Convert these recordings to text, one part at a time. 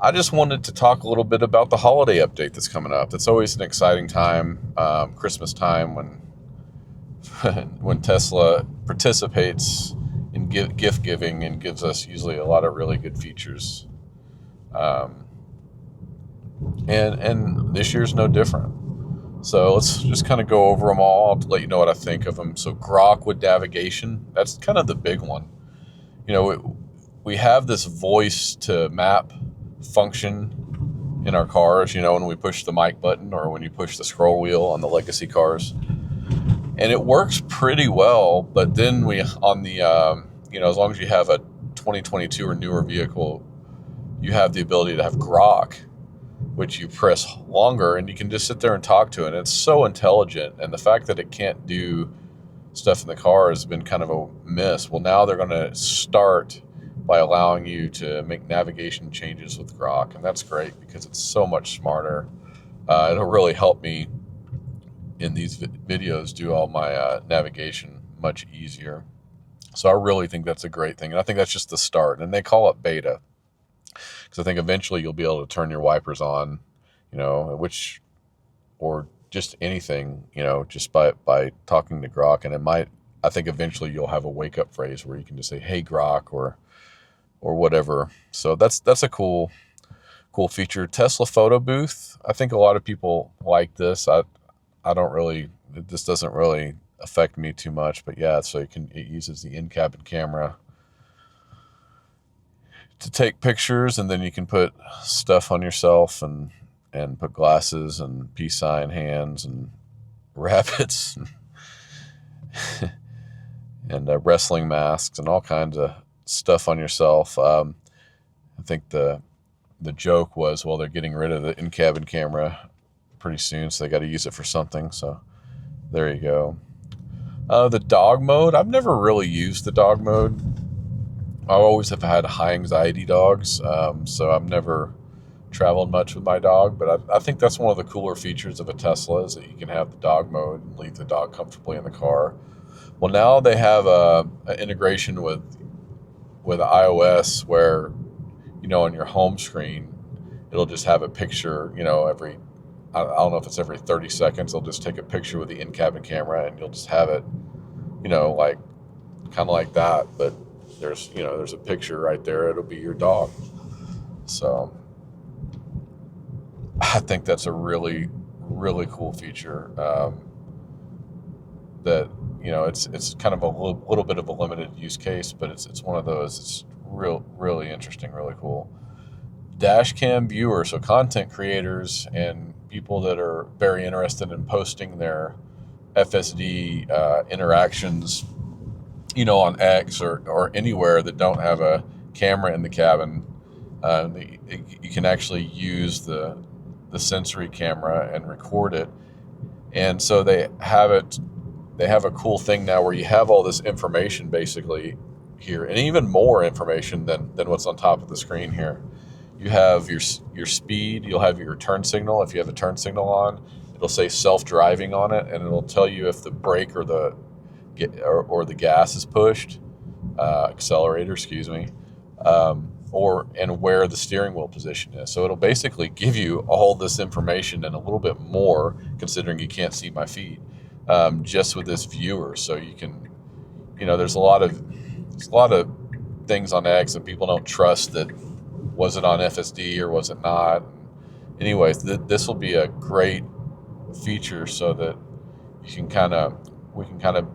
I just wanted to talk a little bit about the holiday update that's coming up. It's always an exciting time, Christmas time, when when Tesla participates in gift giving and gives us usually a lot of really good features. Um, and this year's no different. So let's just kind of go over them all. I'll let you know what I think of them. So Grok with navigation, that's kind of the big one. You know, we have this voice to map function in our cars, when we push the mic button or when you push the scroll wheel on the legacy cars. And it works pretty well, but then on the, as long as you have a 2022 or newer vehicle, you have the ability to have Grok, which you press longer and you can just sit there and talk to it. And it's so intelligent. And the fact that it can't do stuff in the car has been kind of a miss. Well, now they're going to start by allowing you to make navigation changes with Grok. And that's great because it's so much smarter. It'll really help me in these videos do all my navigation much easier. So I really think that's a great thing. And I think that's just the start. And they call it beta, because I think eventually you'll be able to turn your wipers on, or just anything, just by talking to Grok. And I think eventually you'll have a wake up phrase where you can just say, "Hey Grok," or whatever. So that's a cool feature. Tesla photo booth. I think a lot of people like this. This doesn't really affect me too much, but yeah, so it uses the in-cabin camera to take pictures, and then you can put stuff on yourself and put glasses and peace sign hands and rabbits and wrestling masks and all kinds of stuff on yourself. I think the joke was, well, they're getting rid of the in-cabin camera pretty soon, so they got to use it for something. So there you go. The dog mode, I've never really used the dog mode. I always have had high anxiety dogs, so I've never traveled much with my dog, but I think that's one of the cooler features of a Tesla is that you can have the dog mode and leave the dog comfortably in the car. Well, now they have an integration with iOS where, on your home screen, it'll just have a picture, I don't know if it's every 30 seconds, they'll just take a picture with the in-cabin camera and you'll just have it, like kind of like that, but there's a picture right there. It'll be your dog. So I think that's a really, really cool feature. That it's kind of a little bit of a limited use case, but it's one of those. It's really interesting, really cool. Dash cam viewer, so content creators and people that are very interested in posting their FSD interactions, on X or anywhere that don't have a camera in the cabin. You can actually use the sensory camera and record it. And so they have a cool thing now where you have all this information basically here, and even more information than what's on top of the screen here. You have your speed, you'll have your turn signal. If you have a turn signal on, it'll say self-driving on it, and it'll tell you if the brake or the gas is pushed, accelerator, excuse me, and where the steering wheel position is. So it'll basically give you all this information and a little bit more, considering you can't see my feet, just with this viewer. So you can, there's a lot of things on X that people don't trust. That was it on FSD or was it not? Anyways, this will be a great feature so that we can kind of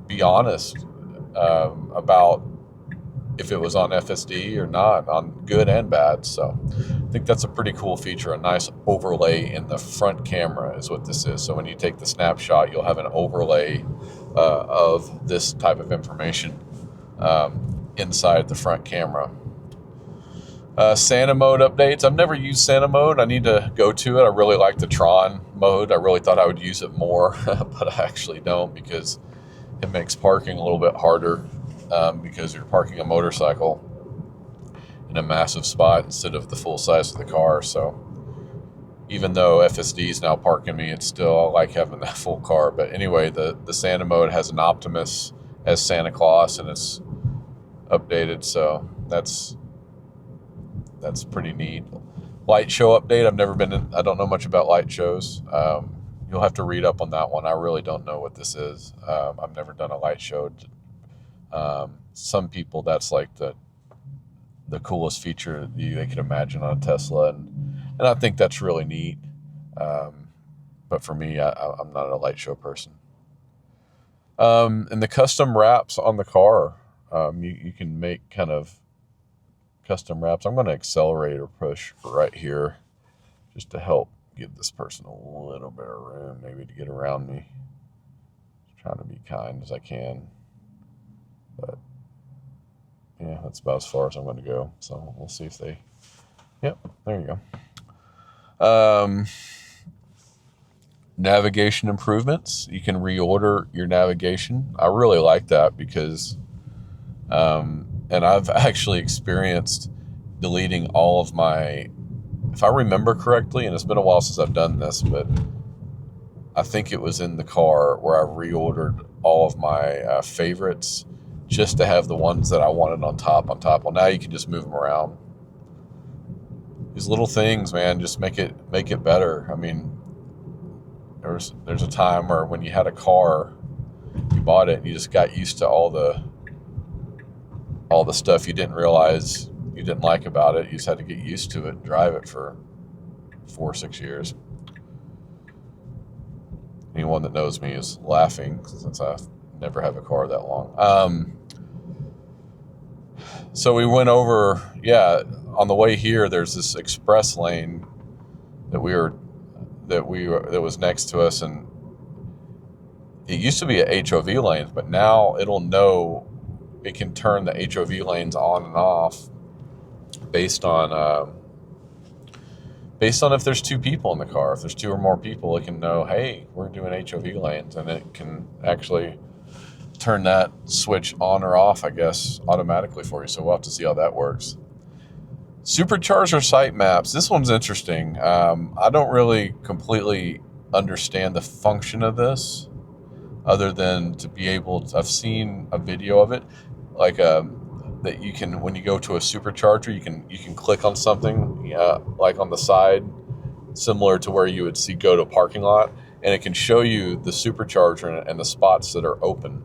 be honest about if it was on FSD or not, on good and bad. So I think that's a pretty cool feature. A nice overlay in the front camera is what this is. So when you take the snapshot, you'll have an overlay of this type of information inside the front camera. Santa mode updates. I've never used Santa mode. I need to go to it. I really like the Tron mode. I really thought I would use it more, but I actually don't, because it makes parking a little bit harder, because you're parking a motorcycle in a massive spot instead of the full size of the car. So even though FSD is now parking me, it's still, I like having that full car. But anyway, the Santa mode has an Optimus as Santa Claus, and it's updated. So that's that's pretty neat. Light show update. I don't know much about light shows. You'll have to read up on that one. I really don't know what this is. I've never done a light show. Some people, that's like the coolest feature they could imagine on a Tesla, and I think that's really neat. But for me, I'm not a light show person. And the custom wraps on the car, you can make kind of custom wraps. I'm going to accelerate or push right here just to help give this person a little bit of room maybe to get around me. Just trying to be kind as I can. But yeah, that's about as far as I'm going to go. So we'll see if they... Yep, there you go. Navigation improvements. You can reorder your navigation. I really like that because... and I've actually experienced deleting all of my, if I remember correctly, and it's been a while since I've done this, but I think it was in the car where I reordered all of my favorites just to have the ones that I wanted on top. Well, now you can just move them around. These little things, man, just make it better. I mean, there's a time where when you had a car, you bought it and you just got used to all the stuff you didn't realize you didn't like about it. You just had to get used to it and drive it for 4 or 6 years. Anyone that knows me is laughing since I never have a car that long. So we went over, on the way here, there's this express lane that was next to us, and it used to be a HOV lane, but now it'll know. It can turn the HOV lanes on and off based on if there's 2 people in the car. If there's 2 or more people, it can know, hey, we're doing HOV lanes, and it can actually turn that switch on or off, I guess, automatically for you. So we'll have to see how that works. Supercharger site maps. This one's interesting. I don't really completely understand the function of this, other than to be able to, I've seen a video of it, like that you can, when you go to a supercharger, you can click on something, like on the side, similar to where you would see go to parking lot, and it can show you the supercharger and the spots that are open.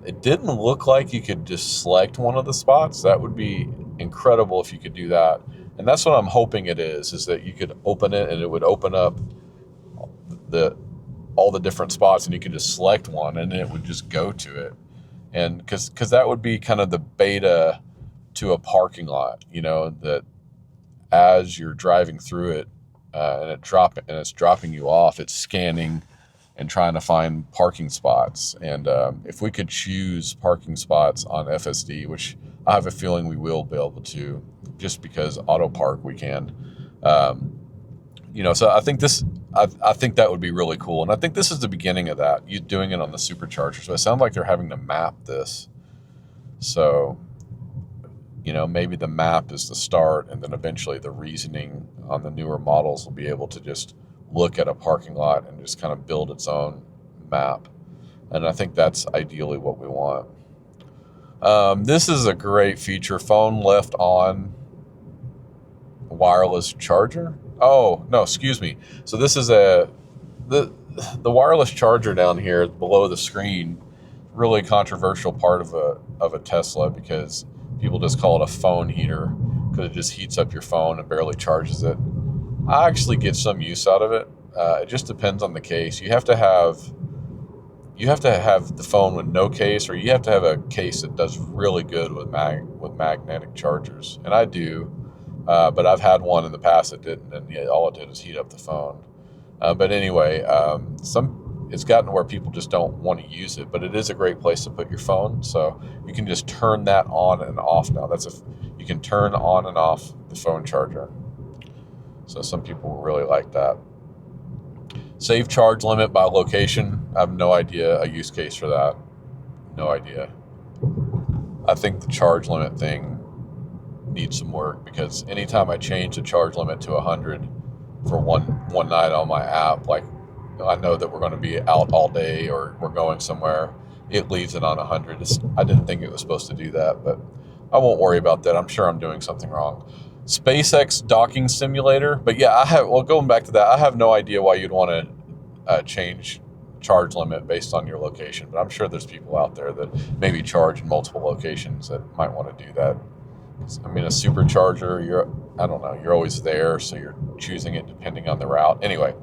It didn't look like you could just select one of the spots. That would be incredible if you could do that. And that's what I'm hoping it is that you could open it and it would open up all the different spots, and you could just select one and it would just go to it. And because that would be kind of the beta to a parking lot, that as you're driving through it, and it's dropping you off, it's scanning and trying to find parking spots. And if we could choose parking spots on FSD, which I have a feeling we will be able to, just because auto park we can. So I think I think that would be really cool. And I think this is the beginning of that, you doing it on the supercharger. So it sounds like they're having to map this. So, maybe the map is the start, and then eventually the reasoning on the newer models will be able to just look at a parking lot and just kind of build its own map. And I think that's ideally what we want. This is a great feature. Phone left on, wireless charger. Oh, no, excuse me. So this is the wireless charger down here below the screen, really controversial part of a Tesla, because people just call it a phone heater because it just heats up your phone and barely charges it. I actually get some use out of it. It just depends on the case. You have to have the phone with no case, or you have to have a case that does really good with magnetic chargers. And I do. But I've had one in the past that didn't, and all it did is heat up the phone. But anyway, it's gotten where people just don't want to use it, but it is a great place to put your phone. So you can just turn that on and off now. You can turn on and off the phone charger. So some people really like that. Save charge limit by location. I have no idea a use case for that. No idea. I think the charge limit thing needs some work, because anytime I change the charge limit to 100 for one night on my app, like I know that we're going to be out all day or we're going somewhere, it leaves it on 100. I didn't think it was supposed to do that, but I won't worry about that. I'm sure I'm doing something wrong. SpaceX docking simulator. But yeah, going back to that, I have no idea why you'd want to change charge limit based on your location. But I'm sure there's people out there that maybe charge in multiple locations that might want to do that. I mean, a supercharger, I don't know, you're always there, so you're choosing it depending on the route. Anyway,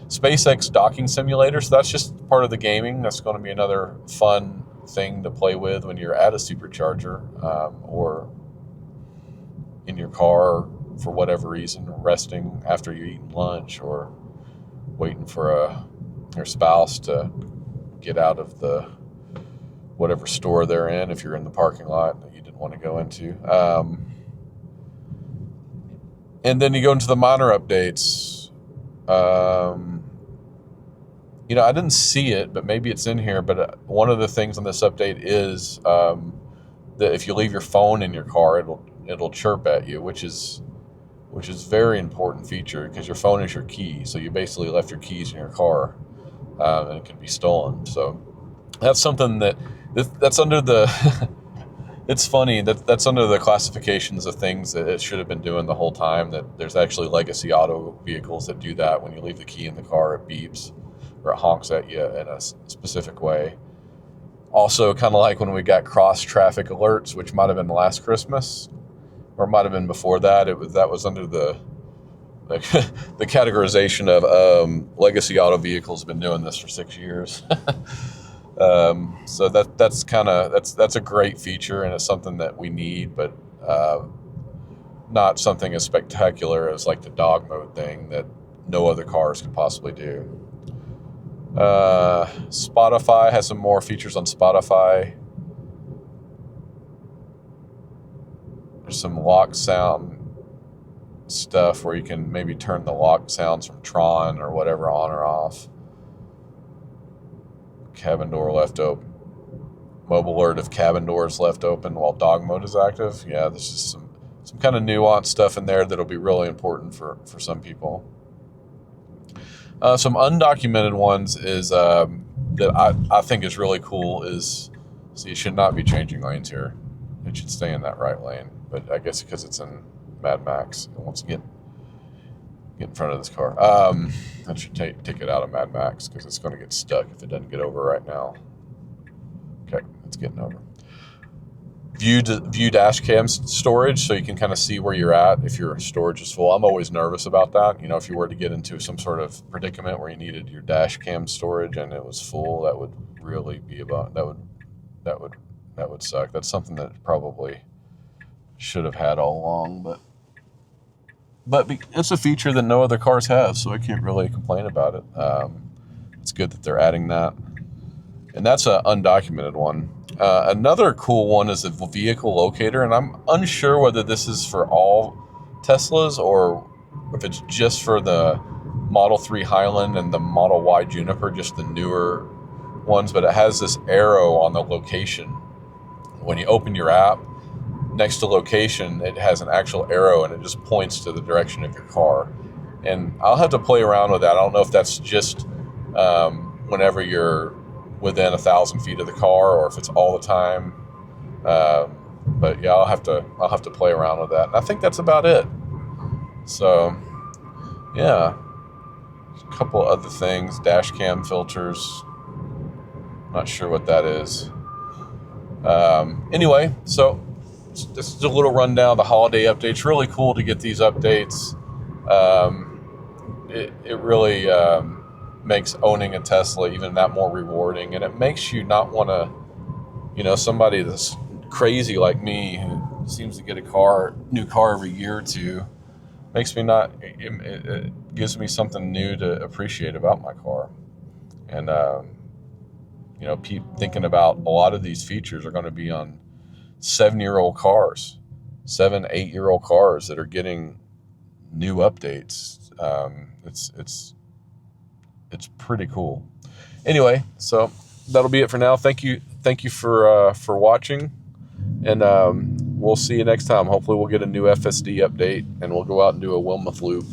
SpaceX docking simulator. So that's just part of the gaming. That's going to be another fun thing to play with when you're at a supercharger or in your car for whatever reason, resting after you're eating lunch or waiting for your spouse to get out of the whatever store they're in if you're in the parking lot that you didn't want to go into. And then you go into the minor updates. I didn't see it, but maybe it's in here. But one of the things on this update is that if you leave your phone in your car, it'll chirp at you, which is very important feature because your phone is your key. So you basically left your keys in your car, and it can be stolen. So that's something that's under the. It's funny that's under the classifications of things that it should have been doing the whole time. That there's actually legacy auto vehicles that do that. When you leave the key in the car, it beeps or it honks at you in a specific way. Also, kind of like when we got cross traffic alerts, which might have been last Christmas, or might have been before that. That was under the categorization of legacy auto vehicles have been doing this for 6 years. So that's a great feature, and it's something that we need, but not something as spectacular as like the dog mode thing that no other cars could possibly do. Spotify has some more features on Spotify. There's some lock sound stuff where you can maybe turn the lock sounds from Tron or whatever on or off. Cabin door left open. Mobile alert if cabin door is left open while dog mode is active. Yeah, there's just some kind of nuanced stuff in there that'll be really important for some people. Some undocumented ones is that I think is really cool is, so you should not be changing lanes here. It should stay in that right lane. But I guess because it's in Mad Max, it wants to get in front of this car. I should take it out of Mad Max because it's going to get stuck if it doesn't get over right now. Okay, it's getting over. View dash cam storage, so you can kind of see where you're at if your storage is full. I'm always nervous about that. If you were to get into some sort of predicament where you needed your dash cam storage and it was full, that would really be that would suck. That's something that probably should have had all along, but it's a feature that no other cars have, so I can't really complain about it. It's good that they're adding that. And that's an undocumented one. Another cool one is the vehicle locator, and I'm unsure whether this is for all Teslas or if it's just for the Model 3 Highland and the Model Y Juniper, just the newer ones, but it has this arrow on the location. When you open your app, next to location, it has an actual arrow and it just points to the direction of your car. And I'll have to play around with that. I don't know if that's just whenever you're within 1,000 feet of the car or if it's all the time. But yeah, I'll have to play around with that. And I think that's about it. So yeah, a couple other things, dash cam filters. Not sure what that is. Anyway, so this is a little rundown of the holiday updates. Really cool to get these updates. It really makes owning a Tesla even that more rewarding, and it makes you not want to, somebody that's crazy like me who seems to get a new car every year or two, makes me not. It gives me something new to appreciate about my car, and thinking about a lot of these features are going to be on 7-year-old cars, 8-year-old cars that are getting new updates. It's pretty cool. Anyway, so that'll be it for now. Thank you for watching, and we'll see you next time. Hopefully we'll get a new FSD update and we'll go out and do a Wilmoth loop.